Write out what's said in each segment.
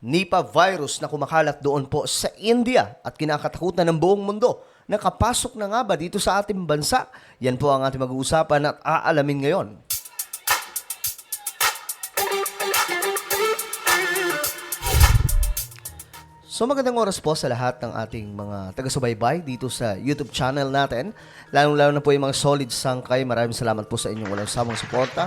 Nipah virus na kumakalat doon po sa India at kinakatakutan ng buong mundo. Nakapasok na nga ba dito sa ating bansa? Yan po ang ating mag-uusapan at aalamin ngayon. So magandang oras po sa lahat ng ating mga taga-subaybay dito sa YouTube channel natin. Lalong-lalo na po yung mga solid sangkay. Maraming salamat po sa inyong walang samang suporta.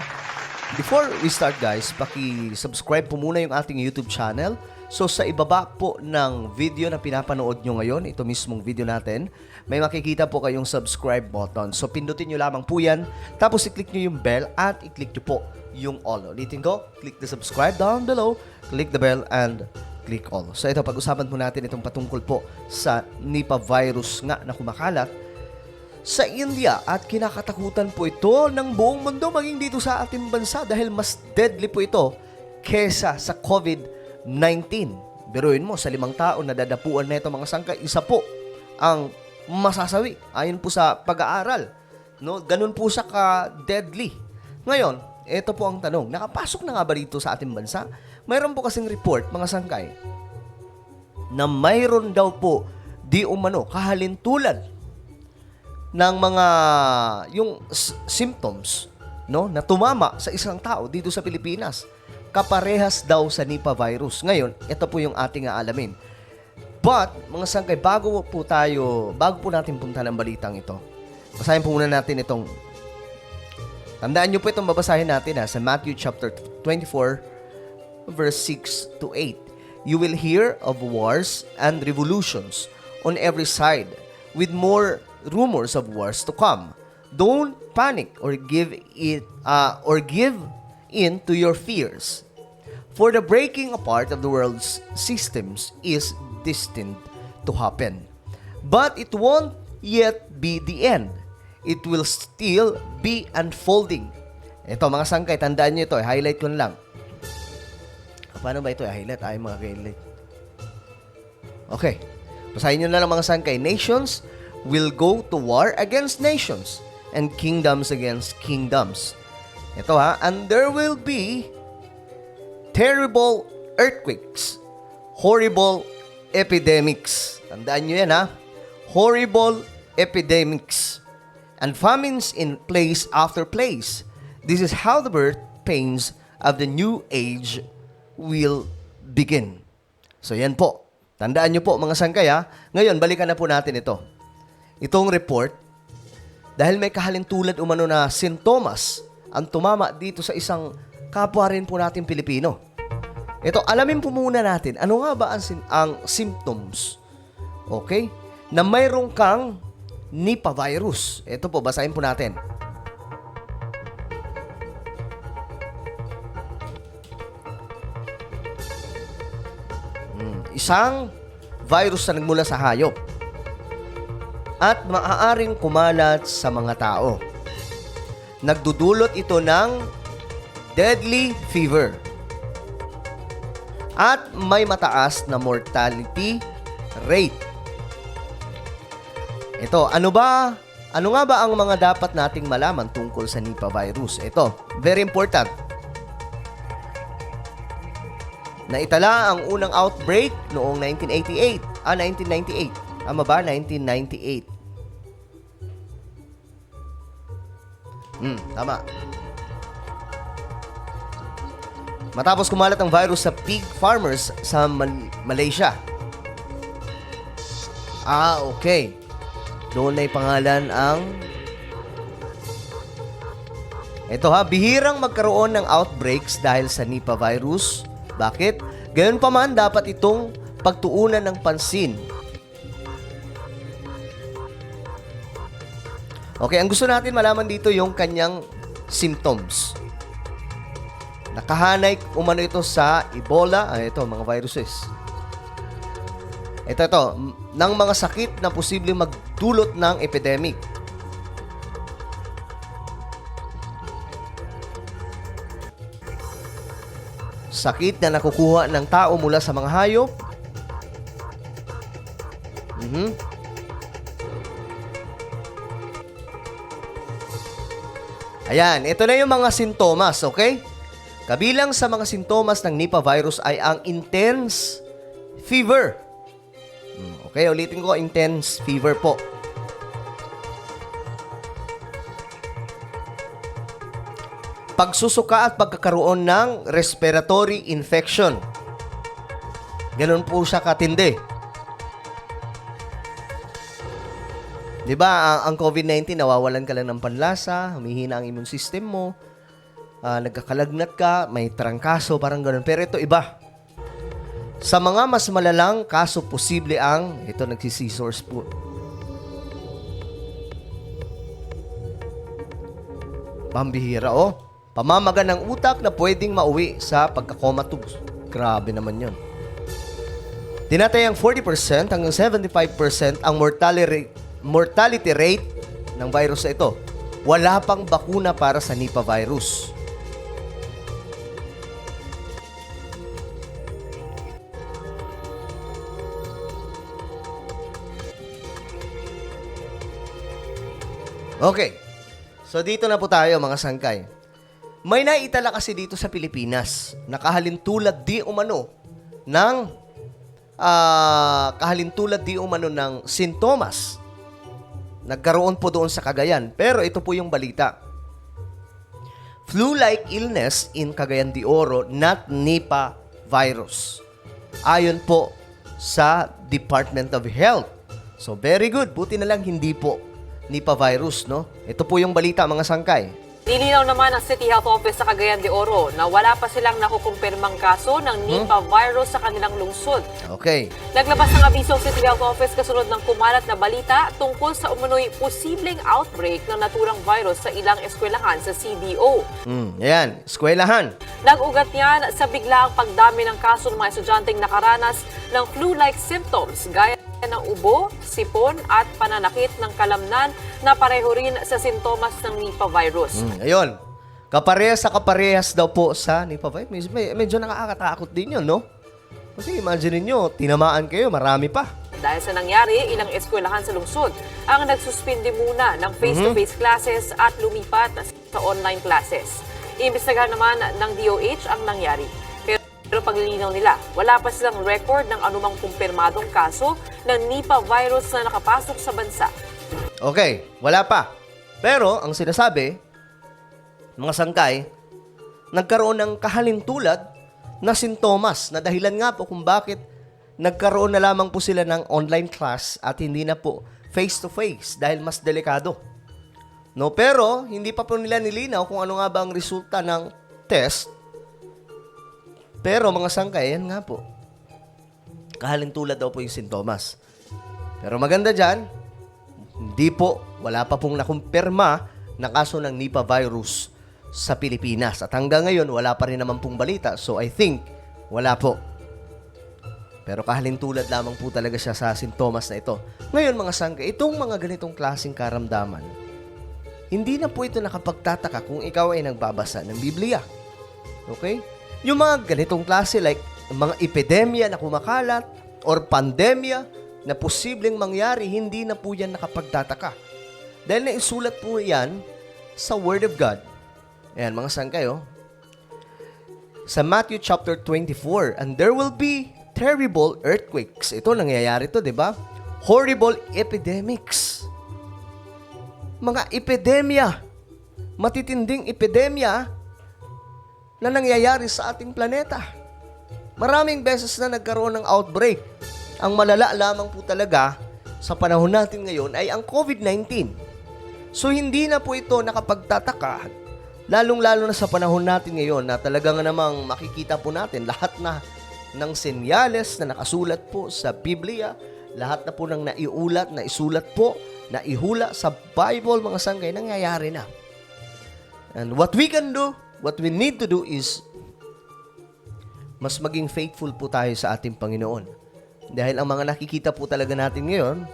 Before we start guys, paki-subscribe po muna yung ating YouTube channel. So sa ibaba po ng video na pinapanood nyo ngayon, ito mismong video natin, may makikita po kayong subscribe button. So pindutin nyo lamang po yan, tapos i-click nyo yung bell at i-click nyo po yung all. Ulitin ko, click the subscribe down below, click the bell and click all. So ito, pag-usapan po natin itong patungkol po sa Nipah virus nga na kumakalat sa India at kinakatakutan po ito ng buong mundo maging dito sa ating bansa dahil mas deadly po ito kesa sa COVID-19. Biruin mo, sa 5 tao na dadapuan na ito mga sangkay, isa po ang masasawi ayon po sa pag-aaral. No? Ganun po siya ka-deadly. Ngayon, ito po ang tanong, nakapasok na nga ba dito sa ating bansa? Mayroon po kasing report, mga sangkay, na mayroon daw po di umano kahalintulad ng mga yung symptoms, no, na tumama sa isang tao dito sa Pilipinas. Kaparehas daw sa Nipah virus. Ngayon, ito po yung ating aalamin. But, mga sangkay, bago po natin punta ng balitang ito, basahin po muna natin itong, tandaan nyo po itong babasahin natin sa Matthew chapter 24, verse 6 to 8. You will hear of wars and revolutions on every side, with more rumors of wars to come. Don't panic or give in to your fears. For the breaking apart of the world's systems is destined to happen. But it won't yet be the end. It will still be unfolding. Ito mga sangkay, tandaan nyo ito. Highlight ko na lang. Paano ba ito i-highlight? Ay, mga highlight. Okay. Basahin nyo na lang mga sangkay. Nations will go to war against nations and kingdoms against kingdoms. Ito and there will be terrible earthquakes, horrible epidemics. Tandaan nyo yan horrible epidemics and famines in place after place. This is how the birth pains of the new age will begin. So yan po. Tandaan nyo po mga sangkay Ngayon, balikan na po natin ito. Itong report, dahil may kahalintulad umano na sintomas ang tumama dito sa isang kapwa rin po natin Pilipino. Ito, alamin po muna natin, ano nga ba ang symptoms? Okay? Na mayroong kang Nipah virus. Ito po, basahin po natin. Isang virus na nagmula sa hayop at maaaring kumalat sa mga tao. Nagdudulot ito ng deadly fever at may mataas na mortality rate. Ito, ano nga ba ang mga dapat nating malaman tungkol sa Nipah virus? Ito, very important. Naitala ang unang outbreak noong 1998. Tama ba? 1998. Tama. Matapos kumalat ang virus sa pig farmers sa Malaysia. Okay. Doon ay pangalan ang ito bihirang magkaroon ng outbreaks dahil sa Nipah virus. Bakit? Gayon pa man, dapat itong pagtuunan ng pansin. Okay, ang gusto natin malaman dito yung kanyang symptoms. Nakahanay umano ito sa Ebola, ito, mga viruses. Ito, ng mga sakit na posibleng magdulot ng epidemic. Sakit na nakukuha ng tao mula sa mga hayop. Ayan, ito na yung mga sintomas, okay? Kabilang sa mga sintomas ng Nipah virus ay ang intense fever. Okay, ulitin ko, intense fever po. Pagsusuka at pagkakaroon ng respiratory infection. Ganun po siya katindi. Di ba, ang COVID-19, nawawalan ka lang ng panlasa, humihina ang immune system mo, nagkakalagnat ka, may trangkaso, parang ganun. Pero ito iba. Sa mga mas malalang kaso, posible ang, ito nagsisisors po. Pambihira, oh. Pamamaga ng utak na pwedeng mauwi sa pagkakomatose. Grabe naman yun. Tinatayang 40% hanggang 75% ang mortality rate ng virus na ito. Wala pang bakuna para sa Nipah virus. Okay. So dito na po tayo mga sangkay. May naitala kasi dito sa Pilipinas na kahalintulad di umano ng sintomas. Nagkaroon po doon sa Cagayan. Pero ito po yung balita. Flu-like illness in Cagayan de Oro, not Nipah virus. Ayon po sa Department of Health. So very good. Buti na lang hindi po Nipah virus, no? Ito po yung balita mga sangkay. Nilinaw naman ng City Health Office sa Cagayan de Oro na wala pa silang nakukumpirmang kaso ng Nipah virus sa kanilang lungsod. Okay. Naglabas ng abiso ang City Health Office kasunod ng kumalat na balita tungkol sa umano'y posibleng outbreak ng naturang virus sa ilang eskwelahan sa CDO. Ayan, eskwelahan. Nag-ugat yan sa biglaang pagdami ng kaso ng mga estudyanteng nakaranas ng flu-like symptoms gaya ng ubo, sipon at pananakit ng kalamnan na pareho rin sa sintomas ng Nipah virus. Ayun. Kaparehas daw po sa Nipah virus. Medyo nakakatakot din yun, no? Kasi imagine niyo, tinamaan kayo, marami pa. Dahil sa nangyari, ilang eskwelahan sa lungsod ang nagsuspindi muna ng face-to-face classes at lumipat sa online classes. Iimbestigahan naman ng DOH ang nangyari. Pero paglilinaw nila, wala pa silang record ng anumang kumpirmadong kaso ng Nipah virus na nakapasok sa bansa. Okay, wala pa. Pero ang sinasabi, mga sangkay, nagkaroon ng kahalintulad na sintomas na dahilan nga po kung bakit nagkaroon na lamang po sila ng online class at hindi na po face-to-face dahil mas delikado. No, pero hindi pa po nila nilinaw kung ano nga ba ang resulta ng test. Pero mga sangkay, yan nga po. Kahalintulad daw po yung sintomas. Pero maganda dyan, hindi po, wala pa pong nakumpirma na kaso ng Nipah virus sa Pilipinas. At hanggang ngayon, wala pa rin naman pong balita. So I think, wala po. Pero kahalintulad lamang po talaga siya sa sintomas na ito. Ngayon mga sangkay, itong mga ganitong klaseng karamdaman, hindi na po ito nakapagtataka kung ikaw ay nagbabasa ng Biblia. Okay? Yung mga ganitong klase like mga epidemya na kumakalat or pandemya na posibleng mangyari, hindi na po yan nakapagtataka. Dahil naisulat po yan sa Word of God. Ayan, mga sangkay, oh. Sa Matthew chapter 24, and there will be terrible earthquakes. Ito, nangyayari to, di ba? Horrible epidemics. Mga epidemya. Matitinding epidemya na nangyayari sa ating planeta. Maraming beses na nagkaroon ng outbreak. Ang malala lamang po talaga sa panahon natin ngayon ay ang COVID-19. So hindi na po ito nakapagtataka, lalong-lalo na sa panahon natin ngayon na talagang namang makikita po natin lahat na ng senyales na nakasulat po sa Biblia, lahat na po ng naisulat po, naihula sa Bible, mga sangkay, nangyayari na. And what we can do, what we need to do is mas maging faithful po tayo sa ating Panginoon. Dahil ang mga nakikita po talaga natin ngayon,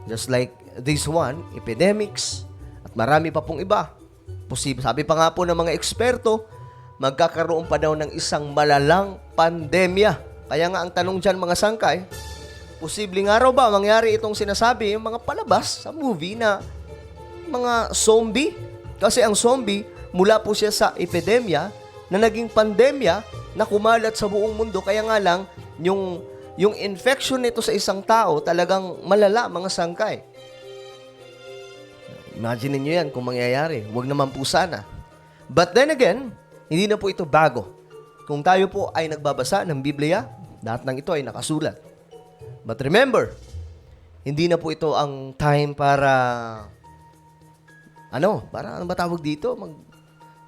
just like this one, epidemics, at marami pa pong iba. Sabi pa nga po ng mga eksperto, magkakaroon pa daw ng isang malalang pandemya. Kaya nga ang tanong dyan mga sangkay, posibleng araw ba mangyari itong sinasabi, yung mga palabas sa movie na mga zombie? Kasi ang zombie, mula po siya sa epidemya na naging pandemya na kumalat sa buong mundo. Kaya nga lang, yung infection nito sa isang tao talagang malala, mga sangkay. Imagine niyo yan kung mangyayari. Huwag naman po sana. But then again, hindi na po ito bago. Kung tayo po ay nagbabasa ng Biblia, lahat ng ito ay nakasulat. But remember, hindi na po ito ang time para, ano ba tawag dito?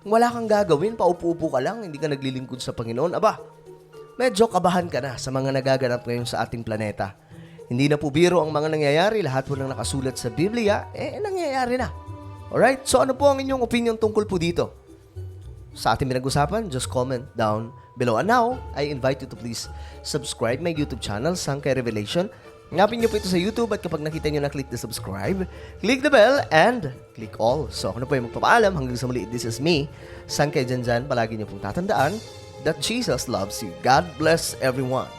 Kung wala kang gagawin, paupo-upo ka lang, hindi ka naglilingkod sa Panginoon, aba, medyo kabahan ka na sa mga nagaganap ngayon sa ating planeta. Hindi na po biro ang mga nangyayari, lahat po ng nakasulat sa Biblia, nangyayari na. Alright? So ano po ang inyong opinion tungkol po dito? Sa ating pinag-usapan, just comment down below. And now, I invite you to please subscribe my YouTube channel, Sangkay Revelation. Hanapin niyo po ito sa YouTube at kapag nakita niyo na click the subscribe, click the bell, and click all. So ako na po yung magpapaalam. Hanggang sa muli, this is me, Sangkay Janjan. Palagi niyo pong tatandaan that Jesus loves you. God bless everyone.